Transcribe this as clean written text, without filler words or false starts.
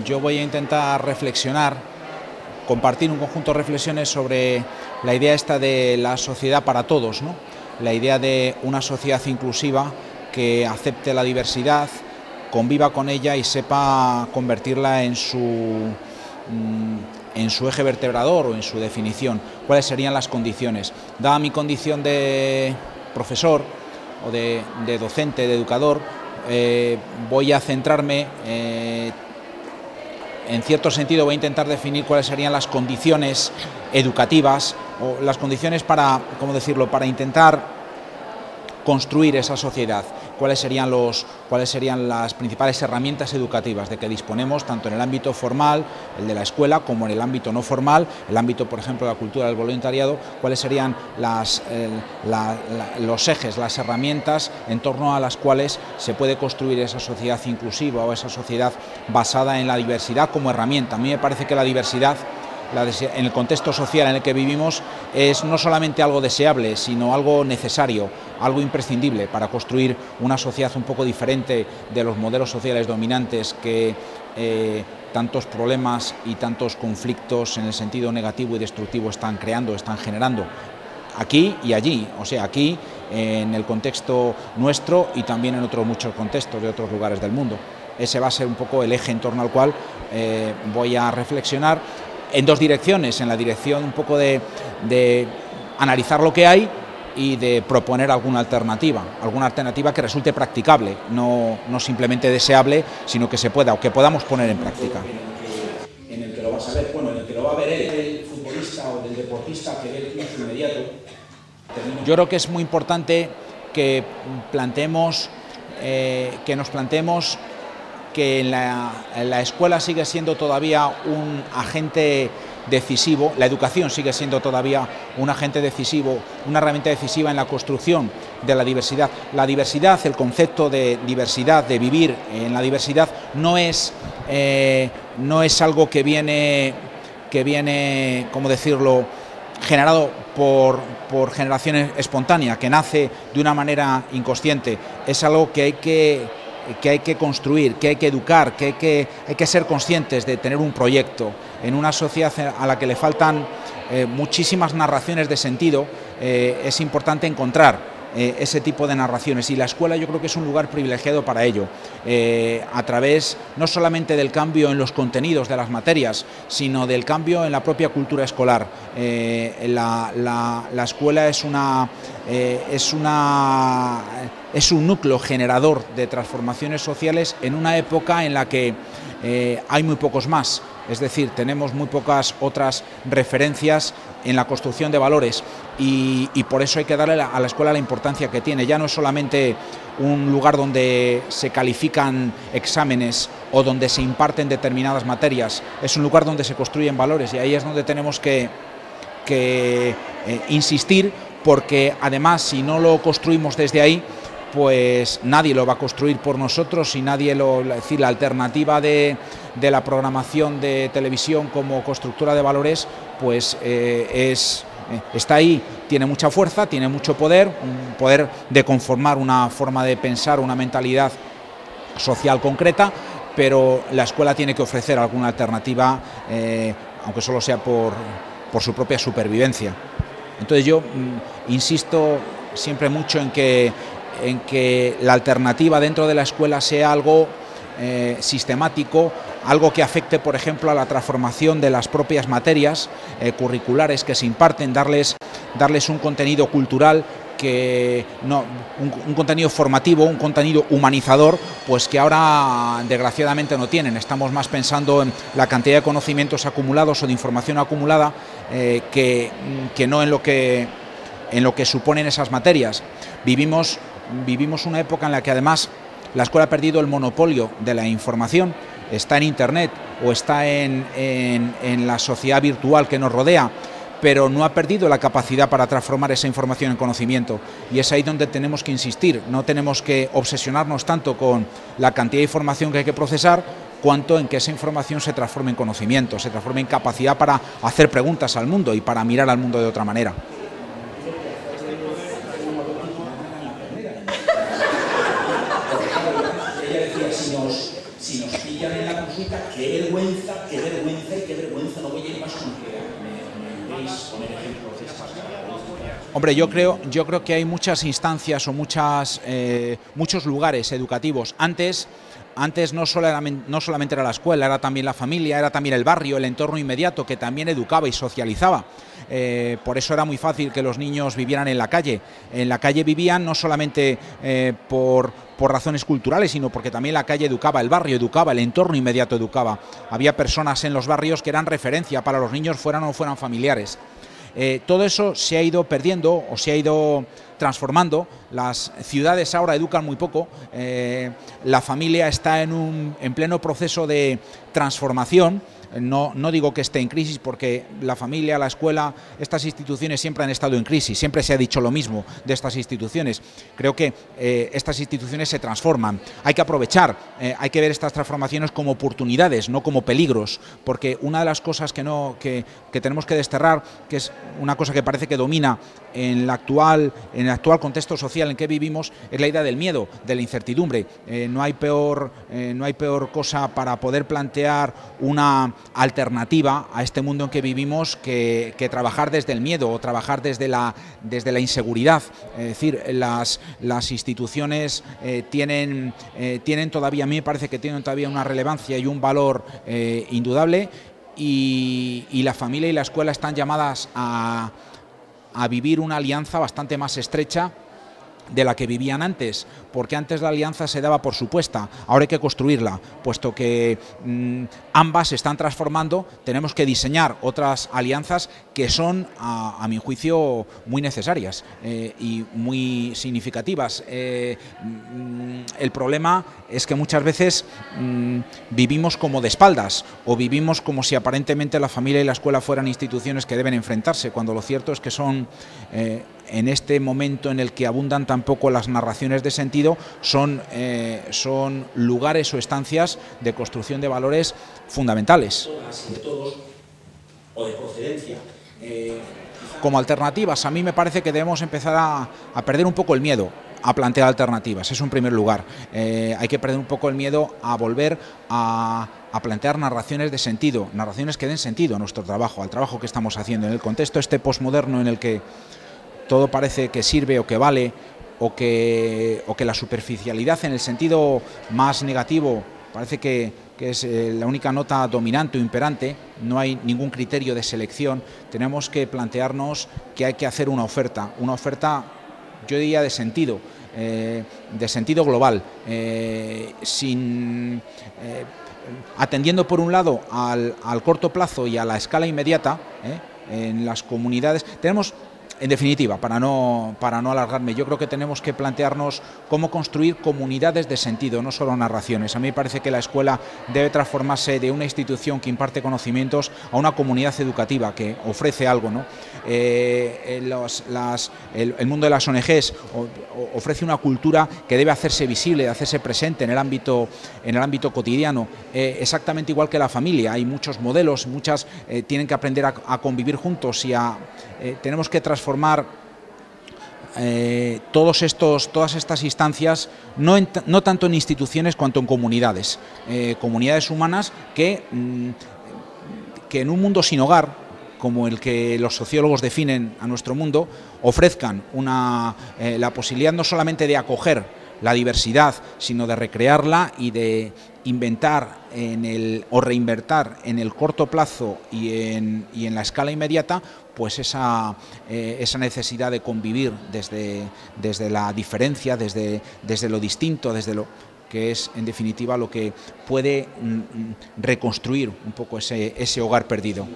yo voy a intentar reflexionar, compartir un conjunto de reflexiones sobre la idea esta de la sociedad para todos, ¿no? La idea de una sociedad inclusiva que acepte la diversidad, conviva con ella y sepa convertirla en su eje vertebrador o en su definición. ¿Cuáles serían las condiciones? Dada mi condición de profesor o de docente, de educador, voy a centrarme, en cierto sentido voy a intentar definir cuáles serían las condiciones educativas o las condiciones para, ¿cómo decirlo?, para intentar construir esa sociedad. ¿Cuáles serían las principales herramientas educativas de que disponemos, tanto en el ámbito formal, el de la escuela, como en el ámbito no formal, el ámbito, por ejemplo, de la cultura del voluntariado? ¿Cuáles serían los ejes, las herramientas en torno a las cuales se puede construir esa sociedad inclusiva o esa sociedad basada en la diversidad como herramienta? A mí me parece que la diversidad, en el contexto social en el que vivimos, es no solamente algo deseable, sino algo necesario, algo imprescindible para construir una sociedad un poco diferente de los modelos sociales dominantes que tantos problemas y tantos conflictos en el sentido negativo y destructivo están creando, están generando aquí y allí, o sea, aquí en el contexto nuestro y también en otros muchos contextos de otros lugares del mundo. Ese va a ser un poco el eje en torno al cual voy a reflexionar en dos direcciones: en la dirección un poco de analizar lo que hay y de proponer alguna alternativa que resulte practicable, no simplemente deseable, sino que se pueda o que podamos poner en práctica. En el que lo vas a ver, bueno, en el que lo va a ver el futbolista o el deportista que ve el triunfo inmediato. Yo creo que es muy importante que nos planteemos que en la escuela sigue siendo todavía un agente decisivo, la educación sigue siendo todavía un agente decisivo, una herramienta decisiva en la construcción de la diversidad. La diversidad, el concepto de diversidad, de vivir en la diversidad, no es algo que viene, ¿cómo decirlo?, generado por generación espontánea, que nace de una manera inconsciente. Es algo que hay que construir, que hay que educar, que hay que ser conscientes de tener un proyecto. En una sociedad a la que le faltan muchísimas narraciones de sentido, es importante encontrar ese tipo de narraciones, y la escuela yo creo que es un lugar privilegiado para ello, a través no solamente del cambio en los contenidos de las materias, sino del cambio en la propia cultura escolar. La escuela es un núcleo generador de transformaciones sociales en una época en la que hay muy pocos más, es decir, tenemos muy pocas otras referencias en la construcción de valores, y por eso hay que darle a la escuela la importancia que tiene. Ya no es solamente un lugar donde se califican exámenes o donde se imparten determinadas materias, es un lugar donde se construyen valores, y ahí es donde tenemos que insistir, porque además, si no lo construimos desde ahí, pues nadie lo va a construir por nosotros, y nadie es decir, la alternativa de la programación de televisión como constructora de valores, pues está ahí, tiene mucha fuerza, tiene mucho poder, un poder de conformar una forma de pensar, una mentalidad social concreta, pero la escuela tiene que ofrecer alguna alternativa, aunque solo sea por su propia supervivencia. Entonces yo insisto siempre mucho en que la alternativa dentro de la escuela sea algo sistemático, algo que afecte, por ejemplo, a la transformación de las propias materias curriculares que se imparten, darles un contenido cultural, un contenido formativo, un contenido humanizador, pues que ahora desgraciadamente no tienen. Estamos más pensando en la cantidad de conocimientos acumulados o de información acumulada que no en lo que suponen esas materias. Vivimos una época en la que además la escuela ha perdido el monopolio de la información, está en Internet o está en la sociedad virtual que nos rodea, pero no ha perdido la capacidad para transformar esa información en conocimiento, y es ahí donde tenemos que insistir. No tenemos que obsesionarnos tanto con la cantidad de información que hay que procesar, cuanto en que esa información se transforme en conocimiento, se transforme en capacidad para hacer preguntas al mundo y para mirar al mundo de otra manera. Ella decía, si nos pillan en la consulta, qué vergüenza y qué vergüenza, no voy a ir más con que me veis poner ejemplos de estas características. Hombre, yo creo que hay muchas instancias o muchos lugares educativos. Antes no solamente era la escuela, era también la familia, era también el barrio, el entorno inmediato, que también educaba y socializaba. Por eso era muy fácil que los niños vivieran en la calle. En la calle vivían no solamente por razones culturales, sino porque también la calle educaba, el barrio educaba, el entorno inmediato educaba. Había personas en los barrios que eran referencia para los niños, fueran o no fueran familiares. Todo eso se ha ido perdiendo o se ha ido transformando. Las ciudades ahora educan muy poco, la familia está en pleno proceso de transformación. No digo que esté en crisis, porque la familia, la escuela, estas instituciones siempre han estado en crisis, siempre se ha dicho lo mismo de estas instituciones. Creo que estas instituciones se transforman, hay que aprovechar, hay que ver estas transformaciones como oportunidades, no como peligros, porque una de las cosas que tenemos que desterrar, que es una cosa que parece que domina en el actual contexto social en que vivimos, es la idea del miedo, de la incertidumbre. No hay peor cosa para poder plantear una alternativa a este mundo en que vivimos que trabajar desde el miedo o trabajar desde la inseguridad. Es decir, las instituciones tienen todavía, a mí me parece que tienen todavía una relevancia y un valor indudable, y la familia y la escuela están llamadas a vivir una alianza bastante más estrecha de la que vivían antes, porque antes la alianza se daba por supuesta, ahora hay que construirla, puesto que ambas se están transformando. Tenemos que diseñar otras alianzas que son, a mi juicio, muy necesarias y muy significativas. El problema es que muchas veces vivimos como de espaldas, o vivimos como si aparentemente la familia y la escuela fueran instituciones que deben enfrentarse, cuando lo cierto es que son, en este momento en el que abundan tampoco las narraciones de sentido, son lugares o estancias de construcción de valores fundamentales. De todos, o de procedencia. Como alternativas, a mí me parece que debemos empezar a perder un poco el miedo a plantear alternativas, eso en primer lugar. Hay que perder un poco el miedo a volver a plantear narraciones de sentido, narraciones que den sentido a nuestro trabajo, al trabajo que estamos haciendo. En el contexto posmoderno en el que todo parece que sirve o que vale, o que la superficialidad, en el sentido más negativo, parece que es la única nota dominante o imperante, no hay ningún criterio de selección. Tenemos que plantearnos que hay que hacer una oferta, yo diría de sentido global, atendiendo por un lado al corto plazo y a la escala inmediata. En las comunidades tenemos, en definitiva, para no alargarme, yo creo que tenemos que plantearnos cómo construir comunidades de sentido, no solo narraciones. A mí me parece que la escuela debe transformarse de una institución que imparte conocimientos a una comunidad educativa que ofrece algo, ¿no? El mundo de las ONGs ofrece una cultura que debe hacerse visible, hacerse presente en el ámbito cotidiano, exactamente igual que la familia. Hay muchos modelos, tienen que aprender a convivir juntos y tenemos que transformar todas estas instancias, no tanto en instituciones cuanto en comunidades, comunidades humanas que en un mundo sin hogar, como el que los sociólogos definen a nuestro mundo, ofrezcan la posibilidad no solamente de acoger la diversidad, sino de recrearla y de inventar o reinventar en el corto plazo y en la escala inmediata, pues esa necesidad de convivir desde la diferencia, desde lo distinto, desde lo que es en definitiva lo que puede reconstruir un poco ese hogar perdido.